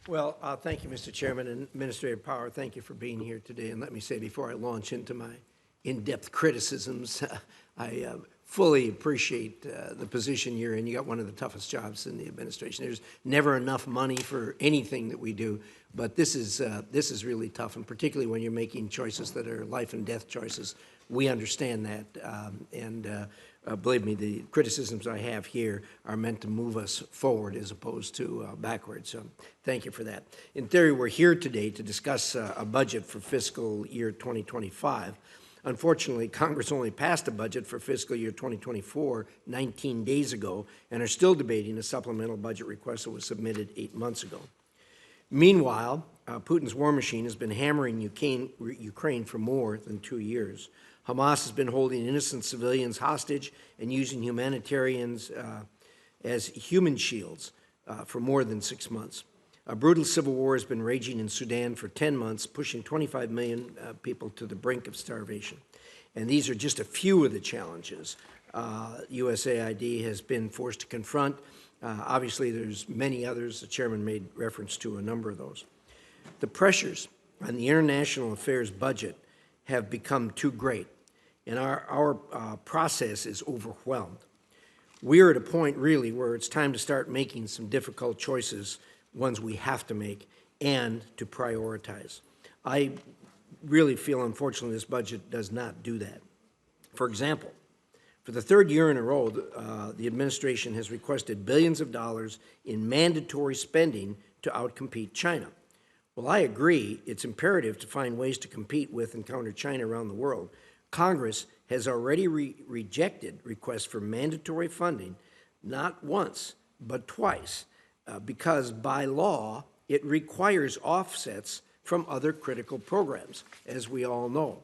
Well, thank you, Mr. Chairman, and Administrative Power, thank you for being here today. And let me say, before I launch into my in-depth criticisms, I fully appreciate the position you're in. You got one of the toughest jobs in the administration. There's never enough money for anything that we do, but this is really tough, and particularly when you're making choices that are life and death choices. We understand that, believe me, the criticisms I have here are meant to move us forward as opposed to backwards. So thank you for that. In theory, we're here today to discuss a budget for fiscal year 2025. Unfortunately, Congress only passed a budget for fiscal year 2024 19 days ago and are still debating a supplemental budget request that was submitted 8 months ago. Meanwhile, Putin's war machine has been hammering Ukraine for more than 2 years. Hamas has been holding innocent civilians hostage and using humanitarians as human shields for more than 6 months. A brutal civil war has been raging in Sudan for 10 months, pushing 25 million people to the brink of starvation. And these are just a few of the challenges USAID has been forced to confront. Obviously, there's many others. The chairman made reference to a number of those. The pressures on the international affairs budget have become too great, and our process is overwhelmed. We're at a point, really, where it's time to start making some difficult choices, ones we have to make, and to prioritize. I really feel, unfortunately, this budget does not do that. For example, for the third year in a row, the administration has requested billions of dollars in mandatory spending to outcompete China. Well, I agree it's imperative to find ways to compete with and counter China around the world. Congress has already rejected requests for mandatory funding, not once, but twice, because by law, it requires offsets from other critical programs, as we all know.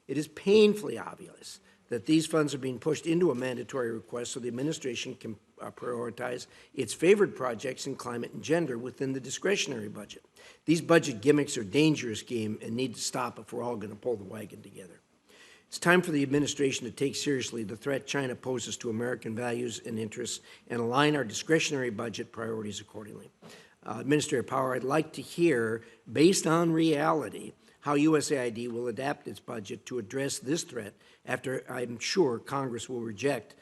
It is painfully obvious that these funds are being pushed into a mandatory request so the administration can prioritize its favored projects in climate and gender within the discretionary budget. These budget gimmicks are a dangerous game and need to stop if we're all going to pull the wagon together. It's time for the administration to take seriously the threat China poses to American values and interests and align our discretionary budget priorities accordingly. Administrative Power, I'd like to hear, based on reality, how USAID will adapt its budget to address this threat after I'm sure Congress will reject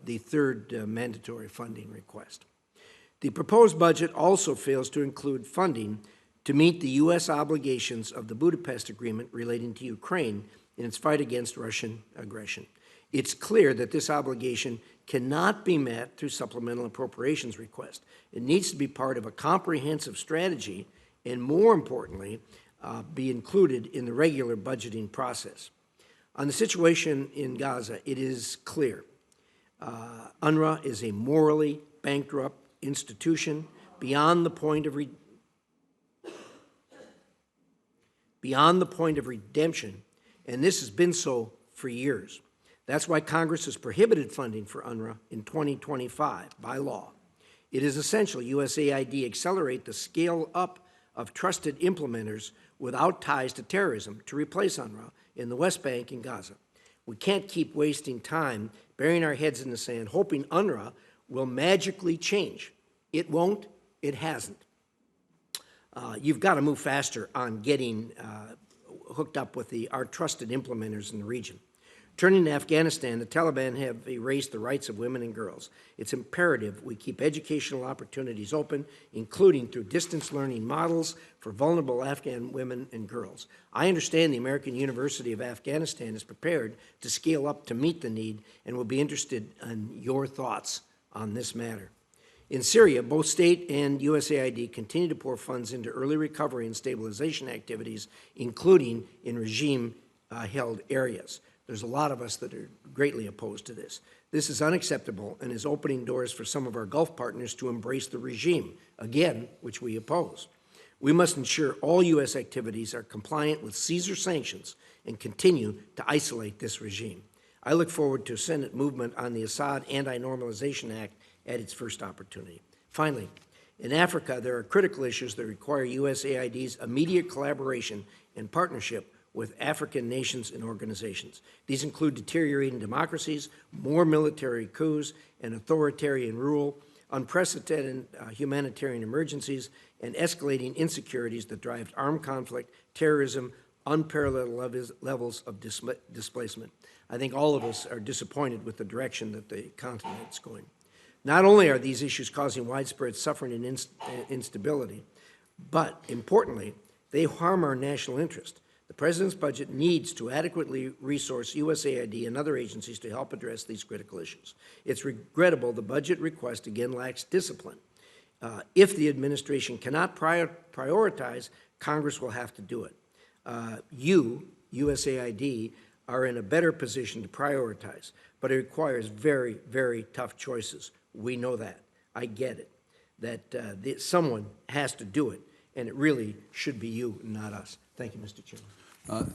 the third mandatory funding request. The proposed budget also fails to include funding to meet the U.S. obligations of the Budapest Agreement relating to Ukraine in its fight against Russian aggression. It's clear that this obligation cannot be met through supplemental appropriations request. It needs to be part of a comprehensive strategy and, more importantly, be included in the regular budgeting process. On the situation in Gaza, it is clear UNRWA is a morally bankrupt institution beyond the point of redemption, and this has been so for years. That's why Congress has prohibited funding for UNRWA in 2025 by law. It is essential USAID accelerate the scale up of trusted implementers without ties to terrorism to replace UNRWA in the West Bank and Gaza. We can't keep wasting time burying our heads in the sand, hoping UNRWA will magically change. It won't, it hasn't. You've got to move faster on getting hooked up with our trusted implementers in the region. Turning to Afghanistan, the Taliban have erased the rights of women and girls. It's imperative we keep educational opportunities open, including through distance learning models for vulnerable Afghan women and girls. I understand the American University of Afghanistan is prepared to scale up to meet the need and will be interested in your thoughts on this matter. In Syria, both state and USAID continue to pour funds into early recovery and stabilization activities, including in regime-held areas. There's a lot of us that are greatly opposed to this. This is unacceptable and is opening doors for some of our Gulf partners to embrace the regime, again, which we oppose. We must ensure all U.S. activities are compliant with Caesar sanctions and continue to isolate this regime. I look forward to Senate movement on the Assad Anti-Normalization Act at its first opportunity. Finally, in Africa, there are critical issues that require USAID's immediate collaboration and partnership with African nations and organizations. These include deteriorating democracies, more military coups, and authoritarian rule. unprecedented humanitarian emergencies, and escalating insecurities that drive armed conflict, terrorism, unparalleled levels of displacement. I think all of us are disappointed with the direction that the continent is going. Not only are these issues causing widespread suffering and instability, but importantly, they harm our national interest. The President's budget needs to adequately resource USAID and other agencies to help address these critical issues. It's regrettable the budget request again lacks discipline. If the administration cannot prioritize, Congress will have to do it. USAID, are in a better position to prioritize, but it requires very, very tough choices. We know that. I get it. That someone has to do it, and it really should be you, not us. Thank you, Mr. Chairman.